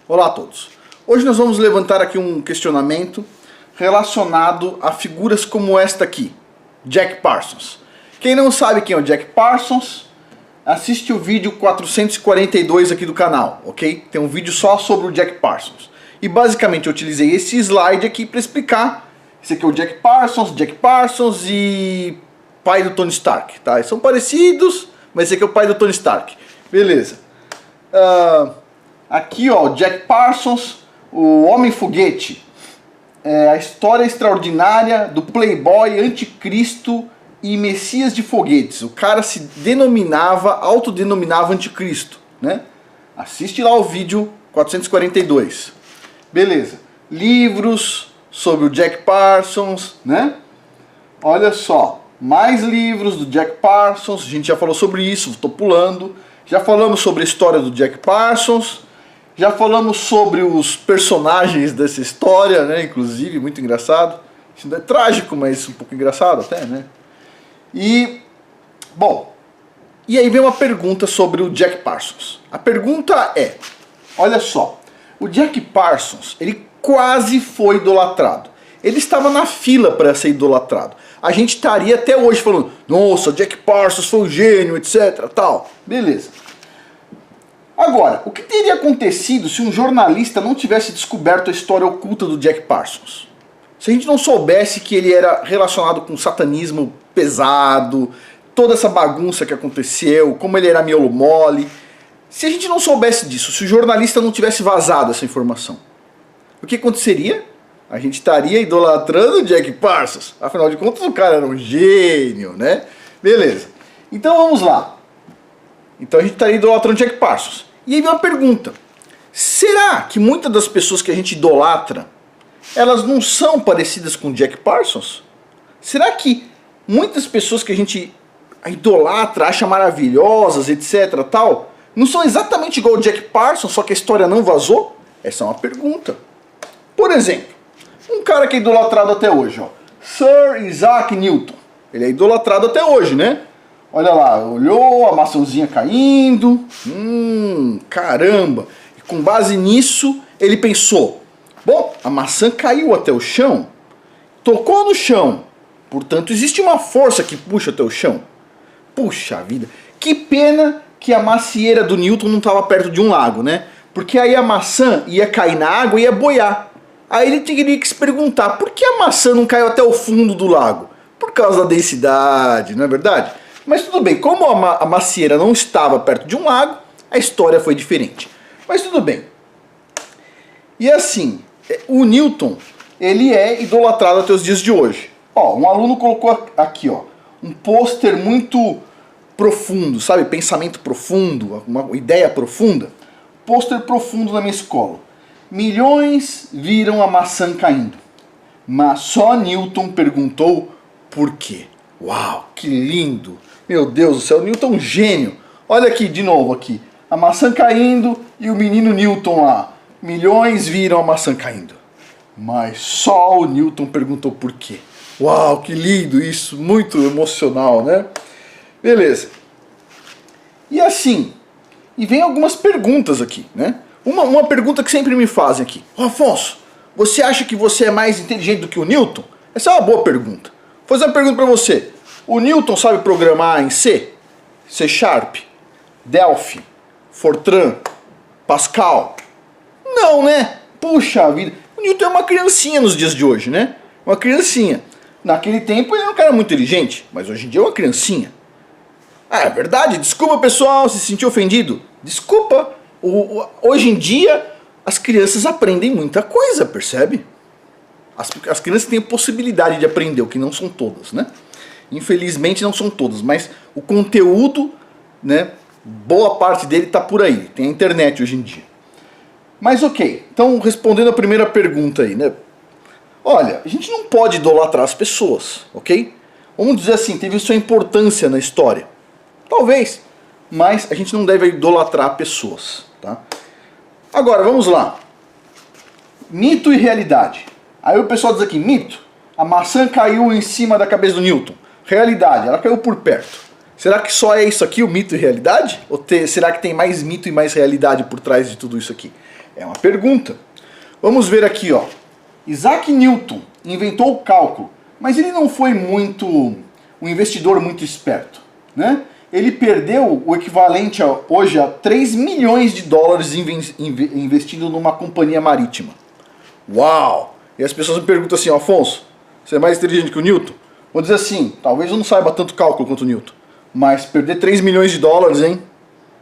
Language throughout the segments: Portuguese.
Olá a todos. Hoje nós vamos levantar aqui um questionamento relacionado a figuras como esta aqui, Jack Parsons. Quem não sabe quem é o Jack Parsons, assiste o vídeo 442 aqui do canal, ok? Tem um vídeo só sobre o Jack Parsons. E basicamente eu utilizei esse slide aqui para explicar. Esse aqui é o Jack Parsons e pai do Tony Stark, tá? Eles são parecidos, mas esse aqui é o pai do Tony Stark. Beleza. Aqui ó, Jack Parsons, o Homem-Foguete, a história extraordinária do playboy, anticristo e messias de foguetes. O cara se denominava, autodenominava anticristo, né? Assiste lá o vídeo 442. Beleza. Livros sobre o Jack Parsons, né? Olha só, mais livros do Jack Parsons, a gente já falou sobre isso, estou pulando. Já falamos sobre a história do Jack Parsons, já falamos sobre os personagens dessa história, né? Inclusive, muito engraçado. Isso não é trágico, mas um pouco engraçado até, né? E, bom, e aí vem uma pergunta sobre o Jack Parsons. A pergunta é, olha só, o Jack Parsons, ele quase foi idolatrado. Ele estava na fila para ser idolatrado. A gente estaria até hoje falando, nossa, Jack Parsons foi um gênio, etc, tal. Beleza. Agora, o que teria acontecido se um jornalista não tivesse descoberto a história oculta do Jack Parsons? Se a gente não soubesse que ele era relacionado com satanismo pesado, toda essa bagunça que aconteceu, como ele era miolo mole. Se a gente não soubesse disso, se o jornalista não tivesse vazado essa informação, o que aconteceria? A gente estaria idolatrando o Jack Parsons. Afinal de contas, o cara era um gênio, né? Beleza. Então vamos lá. Então a gente estaria idolatrando o Jack Parsons. E aí vem uma pergunta. Será que muitas das pessoas que a gente idolatra, elas não são parecidas com o Jack Parsons? Será que muitas pessoas que a gente idolatra, acha maravilhosas, etc, tal, não são exatamente igual o Jack Parsons, só que a história não vazou? Essa é uma pergunta. Por exemplo, um cara que é idolatrado até hoje, ó, Sir Isaac Newton. Ele é idolatrado até hoje, né? Olha lá, olhou a maçãzinha caindo, caramba. E com base nisso, ele pensou, bom, a maçã caiu até o chão, tocou no chão, portanto existe uma força que puxa até o chão. Puxa vida, que pena que a macieira do Newton não estava perto de um lago, né? Porque aí a maçã ia cair na água e ia boiar. Aí ele teria que se perguntar, por que a maçã não caiu até o fundo do lago? Por causa da densidade, não é verdade? Mas tudo bem, como a macieira não estava perto de um lago, a história foi diferente. Mas tudo bem. E assim, o Newton, ele é idolatrado até os dias de hoje. Ó, um aluno colocou aqui, ó, um pôster muito profundo, sabe? Pensamento profundo, uma ideia profunda. Pôster profundo na minha escola. Milhões viram a maçã caindo, mas só Newton perguntou por quê. Uau, que lindo! Meu Deus do céu, Newton é um gênio. Olha aqui, de novo aqui, a maçã caindo e o menino Newton lá. Milhões viram a maçã caindo, mas só o Newton perguntou por quê. Uau, que lindo isso, muito emocional, né? Beleza. E assim, e vem algumas perguntas aqui, né? Uma pergunta que sempre me fazem aqui. Afonso, você acha que você é mais inteligente do que o Newton? Essa é uma boa pergunta. Vou fazer uma pergunta para você. O Newton sabe programar em C? C Sharp? Delphi? Fortran? Pascal? Não, né? Puxa vida. O Newton é uma criancinha nos dias de hoje, né? Uma criancinha. Naquele tempo ele era um cara muito inteligente, mas hoje em dia é uma criancinha. Ah, é verdade. Desculpa, pessoal, se sentiu ofendido. Desculpa. Hoje em dia, as crianças aprendem muita coisa, percebe? As crianças têm a possibilidade de aprender, o que não são todas, né? Infelizmente não são todas, mas o conteúdo, né, boa parte dele está por aí. Tem a internet hoje em dia. Mas ok, então respondendo a primeira pergunta aí, né? Olha, a gente não pode idolatrar as pessoas, ok? Vamos dizer assim, teve sua importância na história. Talvez, mas a gente não deve idolatrar pessoas, tá? Agora, vamos lá. Mito e realidade. Aí o pessoal diz aqui, mito, a maçã caiu em cima da cabeça do Newton. Realidade, ela caiu por perto. Será que só é isso aqui, o mito e realidade? Ou será que tem mais mito e mais realidade por trás de tudo isso aqui? É uma pergunta. Vamos ver aqui, ó. Isaac Newton inventou o cálculo, mas ele não foi um investidor muito esperto, né? Ele perdeu o equivalente hoje a 3 milhões de dólares investindo numa companhia marítima. Uau! E as pessoas me perguntam assim, Afonso, você é mais inteligente que o Newton? Vou dizer assim, talvez eu não saiba tanto cálculo quanto o Newton, mas perder 3 milhões de dólares, hein?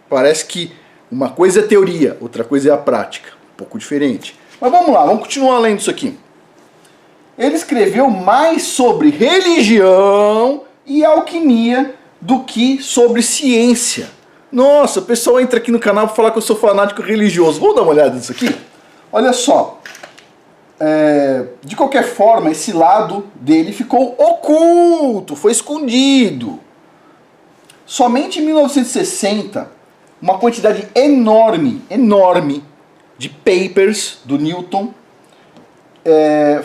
Parece que uma coisa é teoria, outra coisa é a prática. Um pouco diferente. Mas vamos lá, vamos continuar lendo isso aqui. Ele escreveu mais sobre religião e alquimia do que sobre ciência. Nossa, o pessoal entra aqui no canal para falar que eu sou fanático religioso. Vamos dar uma olhada nisso aqui? Olha só. De qualquer forma, esse lado dele ficou oculto, foi escondido. Somente em 1960, uma quantidade enorme de papers do Newton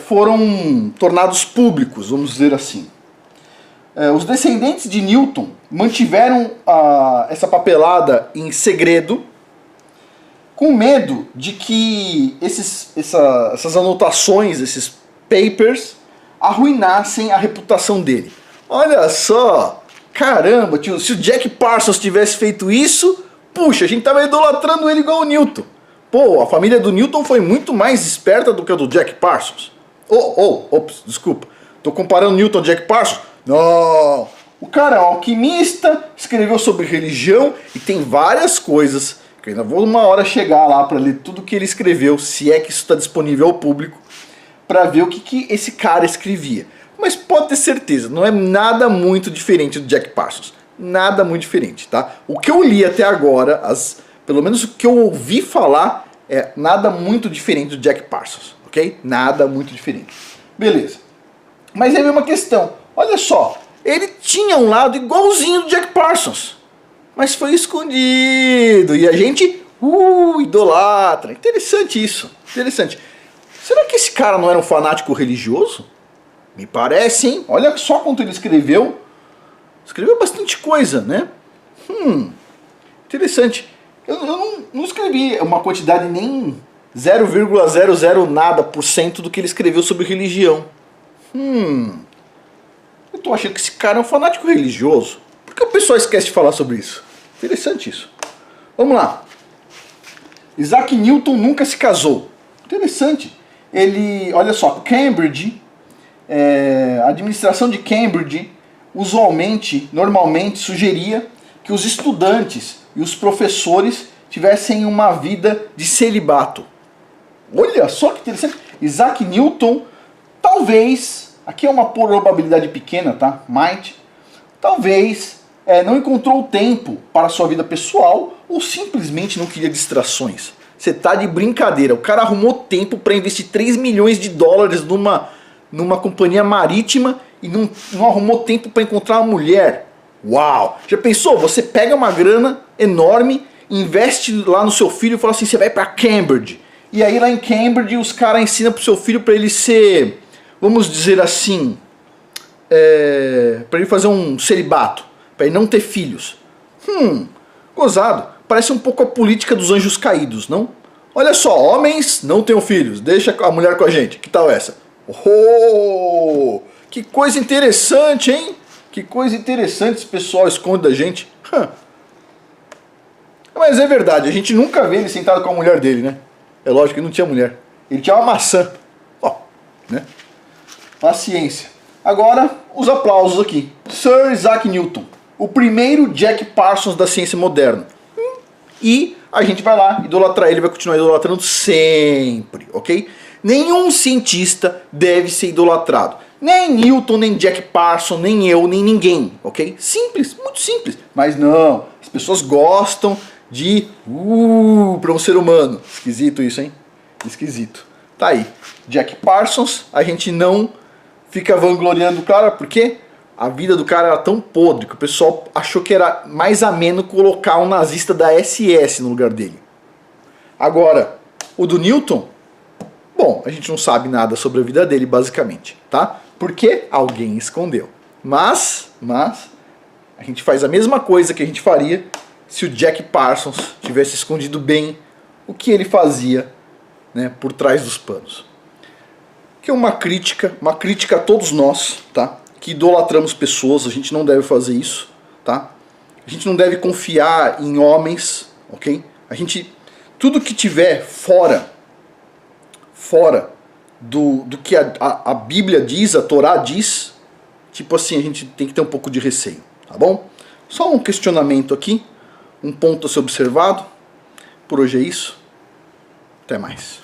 foram tornados públicos, vamos dizer assim. Os descendentes de Newton mantiveram essa papelada em segredo, com medo de que essas anotações, esses papers, arruinassem a reputação dele. Olha só, caramba, tio, se o Jack Parsons tivesse feito isso, puxa, a gente tava idolatrando ele igual o Newton. Pô, a família do Newton foi muito mais esperta do que a do Jack Parsons. Ops, desculpa. Tô comparando Newton e Jack Parsons? Não. O cara é um alquimista, escreveu sobre religião e tem várias coisas que eu ainda vou uma hora chegar lá para ler tudo que ele escreveu, se é que isso está disponível ao público, para ver o que esse cara escrevia. Mas pode ter certeza, não é nada muito diferente do Jack Parsons. Nada muito diferente, tá? O que eu li até agora, pelo menos o que eu ouvi falar, é nada muito diferente do Jack Parsons, ok? Nada muito diferente. Beleza. Mas aí vem uma questão. Olha só, ele tinha um lado igualzinho do Jack Parsons, mas foi escondido e a gente idolatra. Interessante isso, interessante. Será que esse cara não era um fanático religioso? Me parece, hein? Olha só quanto ele escreveu. Escreveu bastante coisa, né? Interessante. Eu não escrevi uma quantidade nem 0,00 nada por cento do que ele escreveu sobre religião. Eu tô achando que esse cara é um fanático religioso. Por que o pessoal esquece de falar sobre isso? Interessante isso. Vamos lá. Isaac Newton nunca se casou. Interessante. Ele, olha só, Cambridge, a administração de Cambridge normalmente sugeria que os estudantes e os professores tivessem uma vida de celibato. Olha só que interessante. Isaac Newton, talvez, aqui é uma probabilidade pequena, tá? Talvez não encontrou tempo para a sua vida pessoal ou simplesmente não queria distrações. Você tá de brincadeira. O cara arrumou tempo para investir 3 milhões de dólares numa companhia marítima e não arrumou tempo para encontrar uma mulher. Uau! Já pensou? Você pega uma grana enorme, investe lá no seu filho e fala assim, você vai para Cambridge. E aí lá em Cambridge os caras ensinam pro seu filho para ele ser, vamos dizer assim, para ele fazer um celibato, para ele não ter filhos. Gozado. Parece um pouco a política dos anjos caídos, não? Olha só, homens não tenham filhos, deixa a mulher com a gente. Que tal essa? Oh, que coisa interessante, hein? Que coisa interessante esse pessoal esconde da gente. Mas é verdade, a gente nunca vê ele sentado com a mulher dele, né? É lógico que ele não tinha mulher. Ele tinha uma maçã. Né? Paciência. Agora, os aplausos aqui. Sir Isaac Newton, o primeiro Jack Parsons da ciência moderna. E a gente vai lá idolatrar ele, vai continuar idolatrando sempre, ok? Nenhum cientista deve ser idolatrado. Nem Newton, nem Jack Parsons, nem eu, nem ninguém, ok? Simples, muito simples. Mas não, as pessoas gostam de para um ser humano. Esquisito isso, hein? Esquisito. Tá aí. Jack Parsons, a gente não fica vangloriando o cara, por quê? A vida do cara era tão podre que o pessoal achou que era mais ameno colocar um nazista da SS no lugar dele. Agora, o do Newton, bom, a gente não sabe nada sobre a vida dele, basicamente, tá? Porque alguém escondeu. Mas, a gente faz a mesma coisa que a gente faria se o Jack Parsons tivesse escondido bem o que ele fazia né, por trás dos panos. Que é uma crítica a todos nós, tá? Que idolatramos pessoas, a gente não deve fazer isso, tá? A gente não deve confiar em homens, ok? Tudo que tiver fora do que a Bíblia diz, a Torá diz, tipo assim, a gente tem que ter um pouco de receio, tá bom? Só um questionamento aqui, um ponto a ser observado. Por hoje é isso. Até mais.